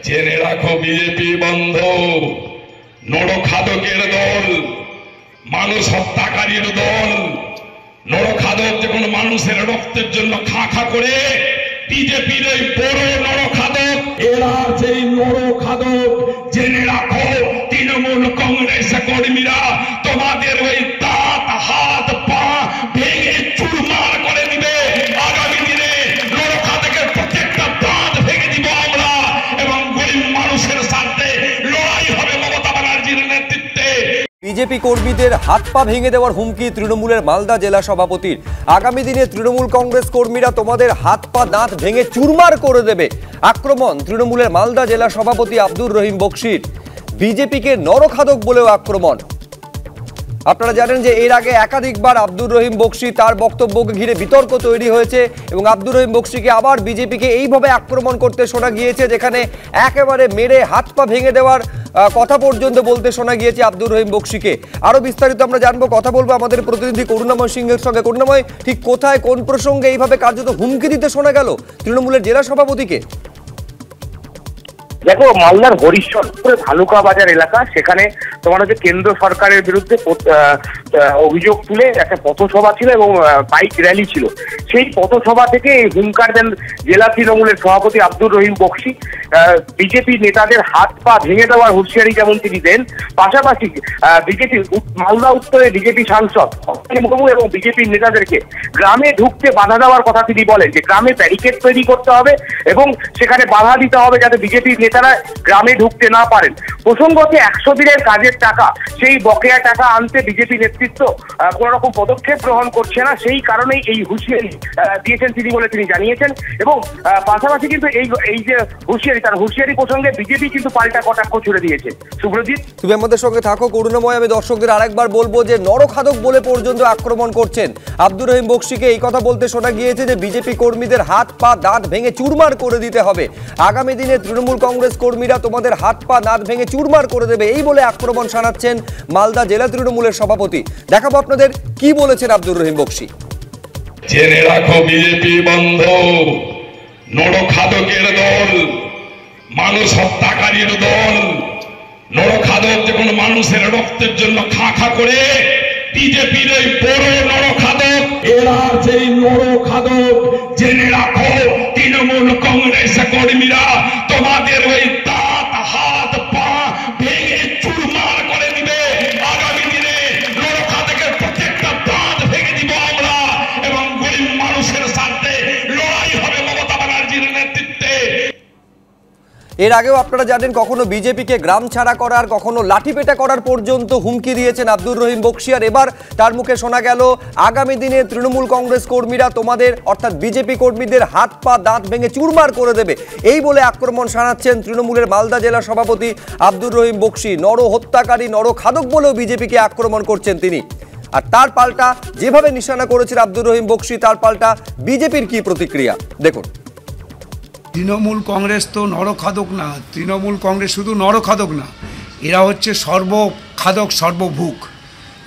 জেনে রাখো বিজেপি বন্ধ নরখাদকের দল, মানুষ হত্যাকারীর দল। নরখাদক যখন মানুষের রক্তের জন্য খা খা করে, বিজেপির ওই বড় নরখাদক, এরা সেই নরখাদক। জেনে রাখো তৃণমূল কংগ্রেস কর্মীরা তোমাদের ওই দাঁত হাত পা ভেঙে চুরমার করে দিবে। আগামী দিনে নরখাদকের প্রত্যেকটা দাঁত ভেঙে দিব আমরা, এবং গরিব মানুষের স্বার্থে লড়াই হবে মমতা ব্যানার্জির নেতৃত্বে। বিজেপি কর্মীদের হাত পা ভেঙে দেওয়ার হুমকি তৃণমূলের মালদা জেলা সভাপতির। আগামী দিনে তৃণমূল কংগ্রেস কর্মীরা তোমাদের হাত পা দাঁত ভেঙে চুরমার করে দেবে। আক্রমণ তৃণমূলের মালদা জেলা সভাপতি আব্দুর রহিম বকশির। বিজেপিকে নরখাদক বলেও আক্রমণ। আপনারা জানেন যে এর আগে একাধিকবার আব্দুর রহিম বকশি তার বক্তব্যকে ঘিরে বিতর্ক তৈরি হয়েছে, এবং আব্দুর রহিম বকশিকে আবার বিজেপিকে এইভাবে আক্রমণ করতে শোনা গিয়েছে, যেখানে একেবারে মেরে হাত পা ভেঙে দেওয়ার কথা পর্যন্ত বলতে শোনা গিয়েছে আব্দুর রহিম বকশিকে। আরো বিস্তারিত আমরা জানবো, কথা বলবো আমাদের প্রতিনিধি করুণাময় সিংহের সঙ্গে। করুণাময়, ঠিক কোথায় কোন প্রসঙ্গে এইভাবে কার্যত হুমকি দিতে শোনা গেল তৃণমূলের জেলা সভাপতিকে? দেখো, মালদার হরিশ্বরপুরে ভালুকা বাজার এলাকা, সেখানে তোমার হচ্ছে কেন্দ্র সরকারের বিরুদ্ধে অভিযোগ তুলে একটা পথসভা ছিল এবং বাইক র্যালি ছিল। সেই পথসভা থেকে এই হুঙ্কার দেন জেলা তৃণমূলের সভাপতি আব্দুর রহিম বকশি। বিজেপি নেতাদের হাত পা ভেঙে দেওয়ার হুঁশিয়ারি যেমন তিনি দেন, পাশাপাশি বিজেপি মালদা উত্তরে বিজেপি সাংসদ এবং বিজেপির নেতাদেরকে গ্রামে ঢুকতে বাধা দেওয়ার কথা তিনি বলেন, যে গ্রামে ব্যারিকেড তৈরি করতে হবে এবং সেখানে বাধা দিতে হবে যাতে বিজেপির নেতারা গ্রামে ঢুকতে না পারেন। প্রসঙ্গত 100 দিনের কাজের টাকা, সেই বকেয়া টাকা আনতে বিজেপি নেতৃত্ব কোন রকম পদক্ষেপ গ্রহণ করছে না, সেই কারণেই এই হুঁশিয়ারি দিয়েছেন তিনি বলে তিনি জানিয়েছেন। এবং পাশাপাশি কিন্তু এই যে হুঁশিয়ারি, তার হুঁশিয়ারি প্রসঙ্গে বিজেপি কিন্তু পাল্টা কটাক্ষ ছুড়ে দিয়েছে। সুব্রজিৎ, তুমি আমাদের সঙ্গে থাকো। করুণাময়, আমি দর্শকদের আরেকবার বলবো যে নরখাদক বলে পর্যন্ত আক্রমণ করছেন আব্দুর রহিম বকশিকে। এই কথা বলতে শোনা গিয়েছে যে বিজেপি কর্মীদের হাত পা দাঁত ভেঙে চুরমার করে দিতে হবে। আগামী দিনে তৃণমূল কংগ্রেস কর্মীরা তোমাদের হাত পা দাঁত ভেঙে চুরমার করে দেবে, এই বলে আক্রমণ শানাচ্ছেন মালদা জেলা তৃণমূলের সভাপতি। দেখাবো আপনাদের কি বলেছেন আব্দুর রহিম বকশি। জেনে রাখো বিজেপি বন্ধ নরখাদকের দল, মানুষ হত্যাকারীর দল। নরখাদক যখন মানুষের রক্তের জন্য খা খা করে, বিজেপির ওই বড় নরখাদক, এরা সেই নরখাদক। জেনে রাখো তৃণমূল কংগ্রেস কর্মীরা তোমাদের ওই দাঁত হাত পা ভেঙে চুরমার করে দিবে। আগামী দিনে নরখাদকের প্রত্যেকটা দাঁত ভেঙে দিব আমরা, এবং গরিব মানুষের স্বার্থে লড়াই হবে মমতা ব্যানার্জির নেতৃত্বে। এর আগেও আপনারা জানেন কখনো বিজেপিকে গ্রাম ছাড়া করার, কখনো লাঠিপেটা করার পর্যন্ত হুমকি দিয়েছেন আব্দুর রহিম বকশি। আর এবার তার মুখে শোনা গেল আগামী দিনে তৃণমূল কংগ্রেস কর্মীরা তোমাদের অর্থাৎ বিজেপি কর্মীদের হাত পা দাঁত ভেঙে চুরমার করে দেবে, এই বলে আক্রমণ শানাচ্ছেন তৃণমূলের মালদা জেলা সভাপতি আব্দুর রহিম বকশি। নর হত্যাকারী, নরখাদক বলেও বিজেপিকে আক্রমণ করছেন তিনি। আর তার পাল্টা যেভাবে নিশানা করেছেন আব্দুর রহিম বকশি, তার পাল্টা বিজেপির কি প্রতিক্রিয়া দেখুন। তৃণমূল কংগ্রেস তো নরখাদক না, তৃণমূল কংগ্রেস শুধু নরখাদক না, এরা হচ্ছে সর্বখাদক সর্বভুক,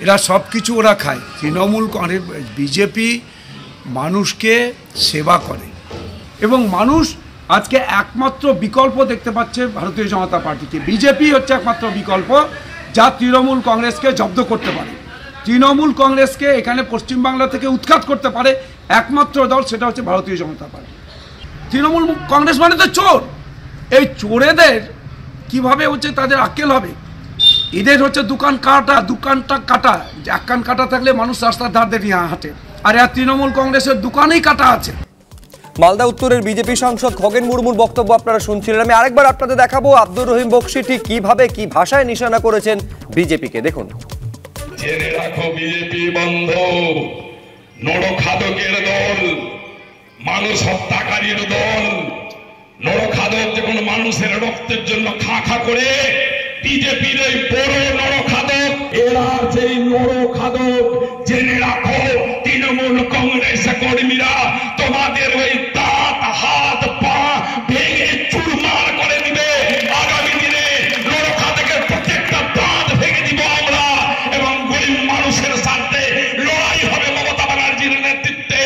এরা সব কিছু ওরা খায়। তৃণমূল কংগ্রেস বিজেপি মানুষকে সেবা করে, এবং মানুষ আজকে একমাত্র বিকল্প দেখতে পাচ্ছে ভারতীয় জনতা পার্টিকে। বিজেপি হচ্ছে একমাত্র বিকল্প যা তৃণমূল কংগ্রেসকে জব্দ করতে পারে, তৃণমূল কংগ্রেসকে এখানে পশ্চিমবাংলা থেকে উৎখাত করতে পারে একমাত্র দল, সেটা হচ্ছে ভারতীয় জনতা পার্টি। তৃণমূল কংগ্রেস মানে তো চোর, এই চোরেদের কিভাবে হচ্ছে তাদের আক্কেল হবে? এদের হচ্ছে দোকানটা কাটা, এক কান কাটা থাকলে মানুষ রাস্তার ধার দিয়ে হাঁটে, আর তৃণমূল কংগ্রেসের দোকানেই কাটা আছে। মালদা উত্তরের বিজেপি সাংসদ খগেন মুর্মুর বক্তব্য আপনারা শুনছিলেন। আমি আরেকবার আপনাদের দেখাবো আব্দুর রহিম বকশি ঠিক কিভাবে, কি ভাষায় নিশানা করেছেন বিজেপিকে, দেখুন। জেনে রাখো বিজেপি বন্ধ নরখাদকের দল, মানুষ হত্যাকারীর দল। নরখাদক যখন মানুষের রক্তের জন্য খা খা করে, বিজেপির ওই বড় নরখাদক, এরা সেই নরখাদক। জেনে রাখো তৃণমূল কংগ্রেস কর্মীরা তোমাদের ওই দাঁত হাত পা ভেঙে চুরমার করে দিবে। আগামী দিনে নরখাদকের প্রত্যেকটা দাঁত ভেঙে দিব আমরা, এবং গরিব মানুষের স্বার্থে লড়াই হবে মমতা ব্যানার্জির নেতৃত্বে।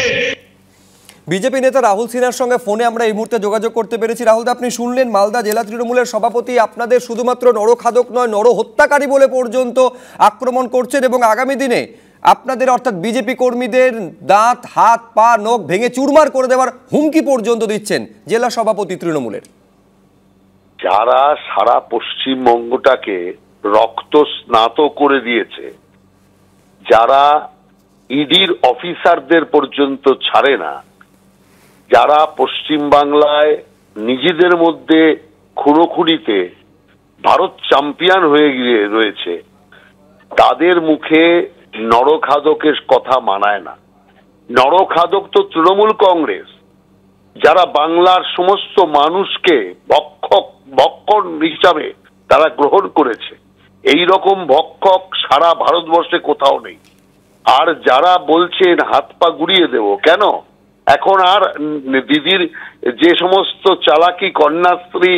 বিজেপি নেতা রাহুল সিনহার সঙ্গে ফোনে আমরা এই মুহূর্তে যোগাযোগ করতে পেরেছি। রাহুলদা, আপনি শুনলেন মালদা জেলা তৃণমূলের সভাপতি আপনাদের শুধুমাত্র নরখাদক নয়, নরহত্যাকারী বলে পর্যন্ত আক্রমণ করছেন এবং আগামী দিনে আপনাদের অর্থাৎ বিজেপি কর্মীদের দাঁত, হাত, পা, নখ ভেঙে চুরমার করে দেওয়ার হুমকি পর্যন্ত দিচ্ছেন জেলা সভাপতি তৃণমূলের। যারা সারা পশ্চিমবঙ্গটাকে রক্ত স্নাত করে দিয়েছে, যারা ইডির অফিসারদের পর্যন্ত ছাড়ে না, যারা পশ্চিমবাংলায় নিজেদের মধ্যে খুনোখুনিতে ভারত চ্যাম্পিয়ন হয়ে গিয়ে রয়েছে, তাদের মুখে নরখাদকের কথা মানায় না। নরখাদক তো তৃণমূল কংগ্রেস, যারা বাংলার সমস্ত মানুষকে ভক্ষণ হিসাবে তারা গ্রহণ করেছে। এই রকম ভক্ষক সারা ভারতবর্ষে কোথাও নেই। আর যারা বলছেন হাত পা গুড়িয়ে দেব, কেন? এখন আর দিদির যে সমস্ত চালাকি, কন্যাশ্রী,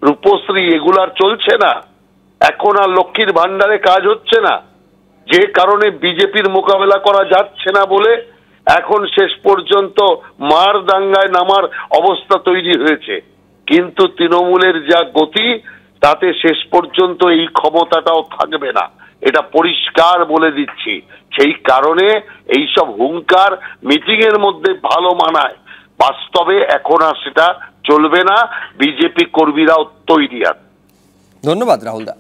রূপশ্রী, এগুলার চলছে না। এখন আর লক্ষ্মীর ভান্ডারে কাজ হচ্ছে না, যে কারণে বিজেপির মোকাবেলা করা যাচ্ছে না বলে এখন শেষ পর্যন্ত মার দাঙ্গায় নামার অবস্থা তৈরি হয়েছে। কিন্তু তৃণমূলের যা গতি, তাতে শেষ পর্যন্ত এই ক্ষমতাটাও থাকবে না, এটা পরিষ্কার বলে দিচ্ছি। সেই কারণে এইসব হুঙ্কার মিটিং এর মধ্যে ভালো মানায়, বাস্তবে এখন আর সেটা চলবে না। বিজেপি কর্মীরাও তৈরি আছে। ধন্যবাদ রাহুলদা।